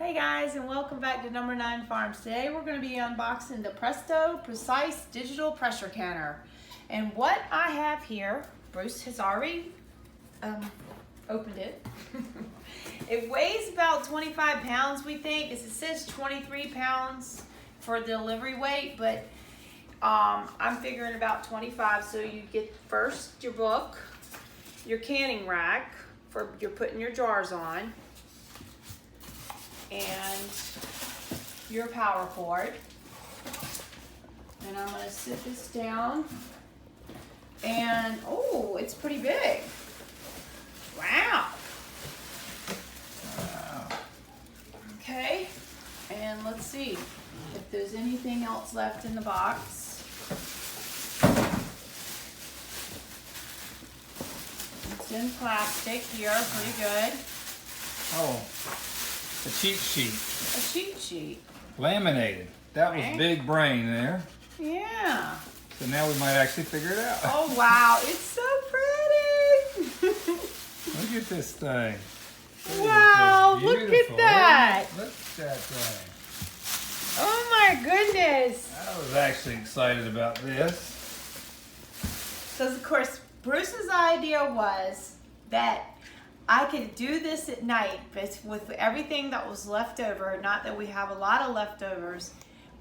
Hey guys, and welcome back to Number 9 Farms. Today we're going to be unboxing the Presto Precise Digital Pressure Canner. And what I have here, Bruce has already opened it. It weighs about 25 pounds, we think. It says 23 pounds for delivery weight, but I'm figuring about 25. So you get first your book, your canning rack for you're putting your jars on, and your power cord. And I'm going to sit this down. And oh, it's pretty big. Wow. Okay. And let's see if there's anything else left in the box. It's in plastic here, pretty good. Oh. A cheat sheet. A cheat sheet. Laminated. That was big brain there. Yeah. So now we might actually figure it out. Oh wow, it's so pretty. Look at this thing. Wow, look at that. Look at that thing. Oh my goodness. I was actually excited about this. Because of course, Bruce's idea was that I could do this at night, but with everything that was left over. Not that we have a lot of leftovers,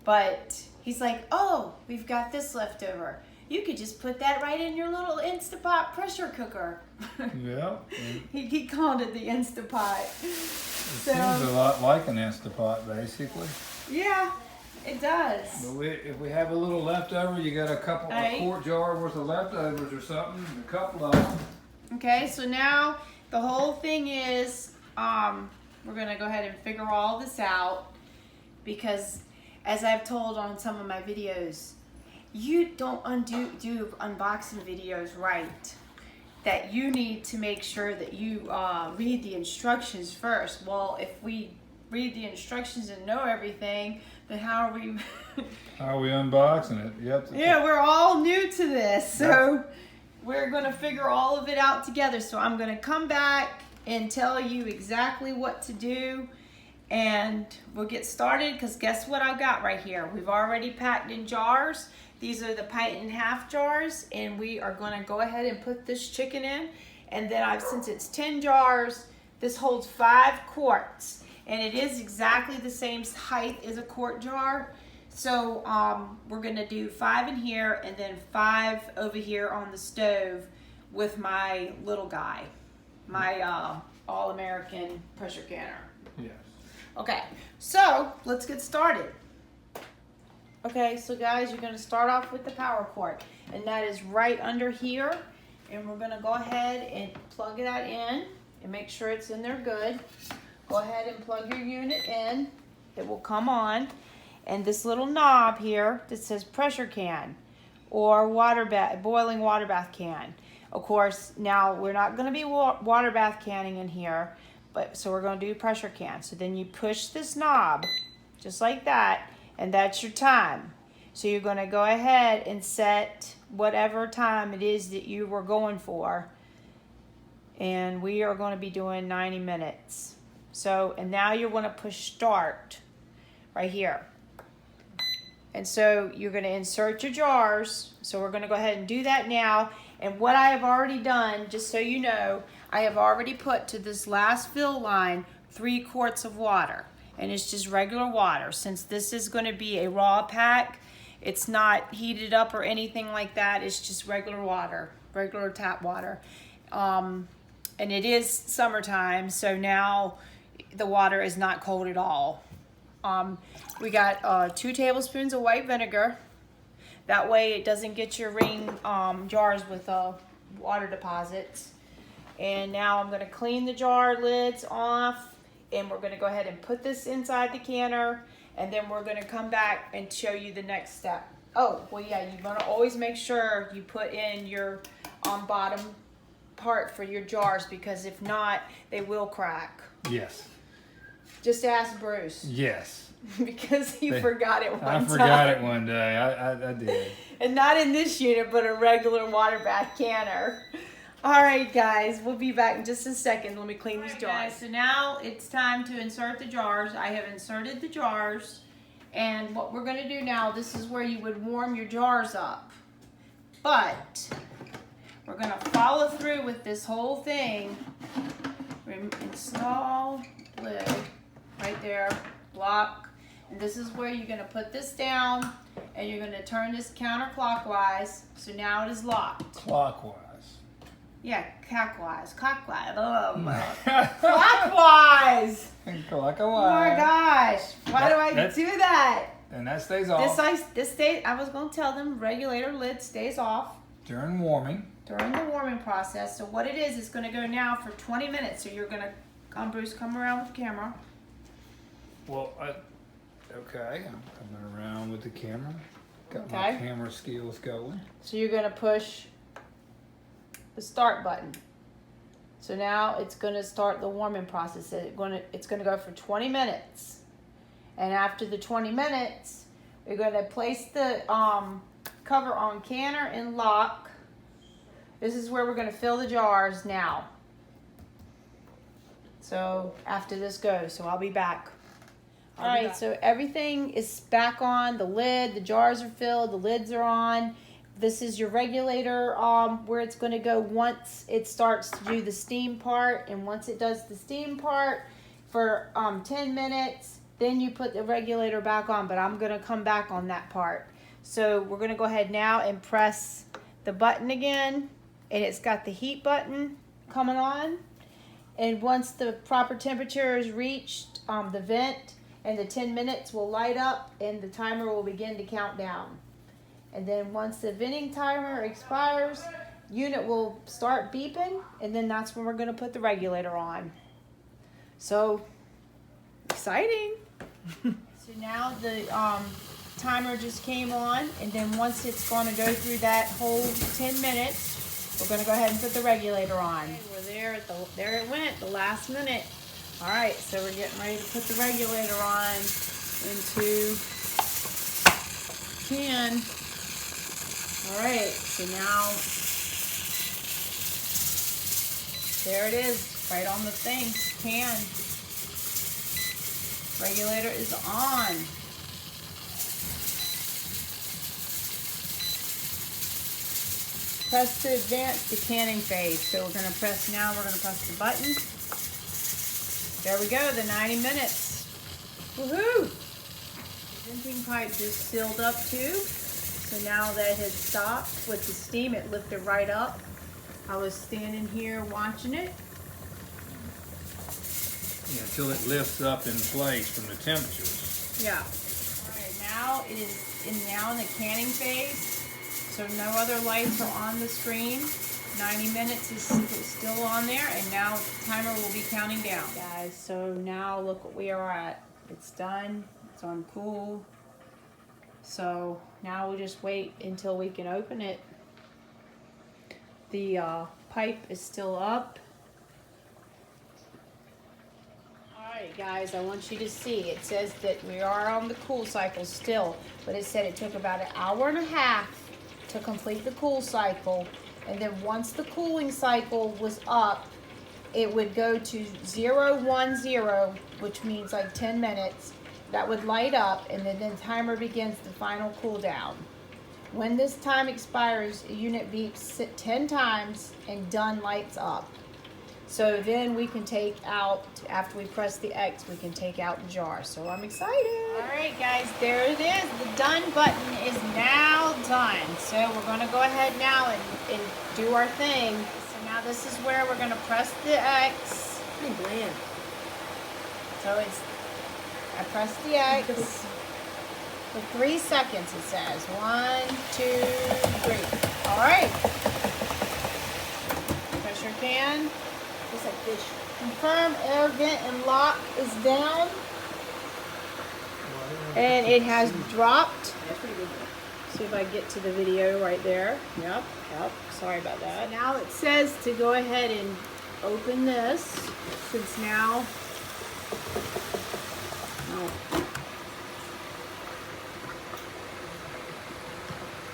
but he's like, oh, we've got this left over. You could just put that right in your little Instapot pressure cooker. Yeah. He called it the Instapot. It seems a lot like an Instapot, basically. Yeah, it does. But if we have a little leftover, you got a quart jar worth of leftovers or something, a couple of them. Okay, so now the whole thing is, we're gonna go ahead and figure all this out, because as I've told on some of my videos, you don't do unboxing videos right. That you need to make sure that you read the instructions first. Well, if we read the instructions and know everything, then how are we? How are we unboxing it? Yeah, we're all new to this, so we're going to figure all of it out together. So I'm going to come back and tell you exactly what to do, and we'll get started, because guess what I've got right here? We've already packed in jars. These are the pint and half jars, and we are going to go ahead and put this chicken in. And then since it's 10 jars, this holds 5 quarts, and it is exactly the same height as a quart jar. So we're gonna do 5 in here and then 5 over here on the stove with my little guy, my all-American pressure canner. Yes. Okay, so let's get started. Okay, so guys, you're gonna start off with the power cord, and that is right under here. And we're gonna go ahead and plug that in and make sure it's in there good. Go ahead and plug your unit in. It will come on. And this little knob here that says pressure can or boiling water bath can. Of course, now we're not going to be water bath canning in here, so we're going to do pressure can. So then you push this knob just like that, and that's your time. So you're going to go ahead and set whatever time it is that you were going for, and we are going to be doing 90 minutes. So, and now you're going to push start right here. And so you're going to insert your jars. So we're going to go ahead and do that now. And what I have already done, just so you know, I have already put to this last fill line 3 quarts of water. And it's just regular water. Since this is going to be a raw pack, it's not heated up or anything like that. It's just regular water, regular tap water. And it is summertime, so now the water is not cold at all. We got 2 tablespoons of white vinegar. That way it doesn't get your ring jars with water deposits. And now I'm going to clean the jar lids off, and we're going to go ahead and put this inside the canner, and then we're going to come back and show you the next step. Oh, well, yeah, you want to always make sure you put in your bottom part for your jars, because if not, they will crack. Yes. Just ask Bruce. Yes. Because he forgot it one time. I forgot it one day. I did. And not in this unit, but a regular water bath canner. All right, guys, we'll be back in just a second. Let me clean these jars. Guys, so now it's time to insert the jars. I have inserted the jars, and what we're going to do now, this is where you would warm your jars up. But we're going to follow through with this whole thing. Install lid right there, block. And this is where you're going to put this down, and you're going to turn this counterclockwise. So now it is locked. Clockwise. Yeah, clockwise. Clockwise. Clockwise. Oh my gosh. Why do I do that? And that stays off. I was going to tell them regulator lid stays off. During warming. During the warming process. So what it is, it's going to go now for 20 minutes. So you're going to, Bruce, come around with the camera. Well, okay. I'm coming around with the camera. Got my camera skills going. So you're going to push the start button. So now it's going to start the warming process. It's going to go for 20 minutes. And after the 20 minutes, we're going to place the cover on canner and lock. This is where we're going to fill the jars now. So after this goes, so I'll be back. All right, so everything is back on. The lid, the jars are filled, the lids are on. This is your regulator where it's going to go once it starts to do the steam part. And once it does the steam part for 10 minutes, then you put the regulator back on. But I'm going to come back on that part. So we're going to go ahead now and press the button again. And it's got the heat button coming on. And once the proper temperature is reached, the vent and the 10 minutes will light up and the timer will begin to count down. And then once the venting timer expires, unit will start beeping, and then that's when we're going to put the regulator on. So, exciting. So now the timer just came on, and then once it's going to go through that whole 10 minutes, we're going to go ahead and put the regulator on. Okay, we're there there it went, the last minute. All right, so we're getting ready to put the regulator on into can. All right, so now, there it is, right on the thing, can. Regulator is on. Press to advance the canning phase. So we're going to press the button. There we go, the 90 minutes. Woohoo! The venting pipe just sealed up too. So now that it had stopped with the steam, it lifted right up. I was standing here watching it. Yeah, until it lifts up in place from the temperatures. Yeah. All right, now it is in the canning phase. So no other lights are on the screen. 90 minutes is still on there, and now the timer will be counting down. Guys, so now look what we are at. It's done. It's on cool. So now we'll just wait until we can open it. The pipe is still up. Alright guys, I want you to see. It says that we are on the cool cycle still, but it said it took about an hour and a half to complete the cool cycle. And then once the cooling cycle was up, it would go to 010, which means like 10 minutes. That would light up, and then the timer begins the final cool down. When this time expires, the unit beeps 10 times and done lights up. So then we can take out, after we press the X, we can take out the jar. So I'm excited. All right, guys, there it is. The done button is now done. So we're going to go ahead now and do our thing. So now this is where we're going to press the X. Pretty bland. So I press the X for 3 seconds, it says. 1, 2, 3. All right. Press your can. Looks like fish. Confirm air vent and lock is down. And it has dropped. That's pretty good. See if I get to the video right there. Yep. Sorry about that. So now it says to go ahead and open this, since now.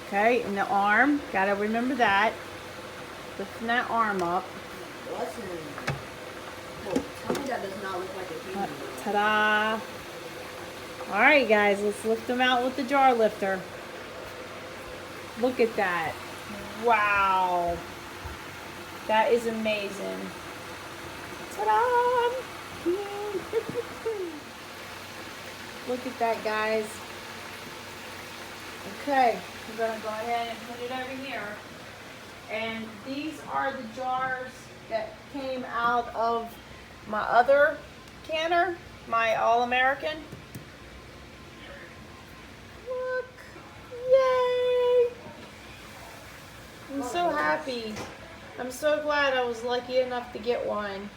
Okay, and the arm, gotta remember that. Lifting that arm up. Bless him. Well, tell me that does not look like a human. Ta-da! All right, guys, let's lift them out with the jar lifter. Look at that. Wow. That is amazing. Ta-da! Look at that, guys. Okay, I'm gonna go ahead and put it over here. And these are the jars that came out of my other canner, my All-American. Look, yay! I'm so happy. I'm so glad I was lucky enough to get one.